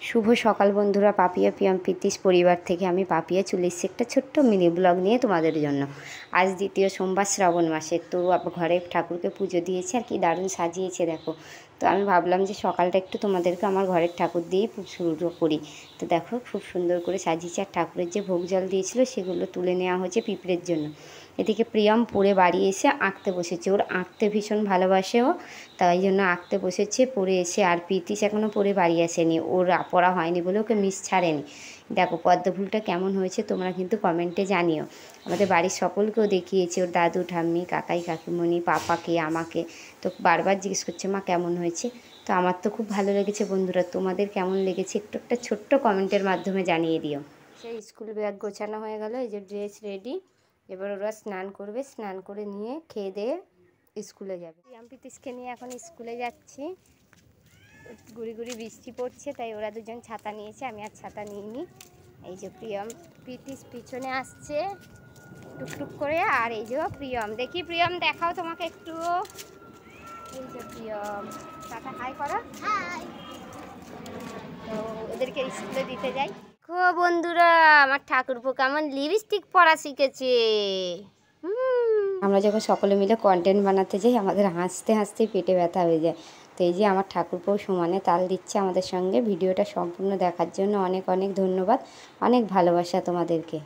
শুভ সকাল বন্ধুরা, পাপিয়া পিয়াম প্রীতিশ পরিবার থেকে আমি পাপিয়া চলে এসেছি একটা ছোট্ট মিনি ব্লগ নিয়ে তোমাদের জন্য। আজ দ্বিতীয় সোমবার শ্রাবণ মাসের, তো ঘরে ঠাকুরকে পুজো দিয়েছে আর কি দারুণ সাজিয়েছে দেখো। তো আমি ভাবলাম যে সকালটা একটু তোমাদেরকে আমার ঘরের ঠাকুর দিয়েই শুরু করি। তো দেখো খুব সুন্দর করে সাজিয়েছে, আর ঠাকুরের যে ভোগ জল দিয়েছিল সেগুলো তুলে নেওয়া হয়েছে পিঁপড়ের জন্য। এদিকে প্রিয়ম পড়ে বাড়ি এসে আঁকতে বসেছে, ওর আঁকতে ভীষণ ভালোবাসে ও, তাই জন্য আঁকতে বসেছে পড়ে এসে। আর প্রীতিশ এখনও পড়ে বাড়ি আসেনি, ওর পড়া হয়নি বলে ওকে মিস ছাড়েনি। দেখো পদ্ম ফুলটা কেমন হয়েছে তোমরা কিন্তু কমেন্টে জানিও। আমাদের বাড়ির সকলকেও দেখিয়েছে, ওর দাদু ঠাম্মি কাকাই কাকিমণি পাপাকে আমাকে। তো বারবার জিজ্ঞেস করছে মা কেমন হয়েছে। তো আমার তো খুব ভালো লেগেছে বন্ধুরা, তোমাদের কেমন লেগেছে একটু একটা ছোট্ট কমেন্টের মাধ্যমে জানিয়ে দিও। সেই স্কুল ব্যাগ গোছানো হয়ে গেল, এই যে ড্রেস রেডি। এবার ওরা স্নান করবে, স্নান করে নিয়ে খেয়ে দিয়ে স্কুলে যাবে। আমি প্রীতিশকে নিয়ে এখন স্কুলে যাচ্ছি। গুড়ি গুড়ি বৃষ্টি পড়ছে, তাই ওরা দুজন ছাতা নিয়েছে, আমি আর ছাতা নিইনি। এই যে প্রীতিশ পিছনে আসছে টুকটুক করে, আর এই যে প্রিয়ম, দেখি প্রিয়ম দেখাও তোমাকে একটু। এই যে প্রিয়ম, টাটা হাই করো। হাই। তো ওদেরকে স্কুলে দিতে যাই। বন্ধুরা আমার ঠাকুরপো কেমন লিপস্টিক পরা শিখেছে। আমরা যখন সকলে মিলে কন্টেন্ট বানাতে যাই আমাদের হাসতে হাসতেই পেটে ব্যথা হয়ে যায়। তো এই যে আমার ঠাকুরপো সমানে তাল দিচ্ছে আমাদের সঙ্গে। ভিডিওটা সম্পূর্ণ দেখার জন্য অনেক অনেক ধন্যবাদ, অনেক ভালোবাসা তোমাদেরকে।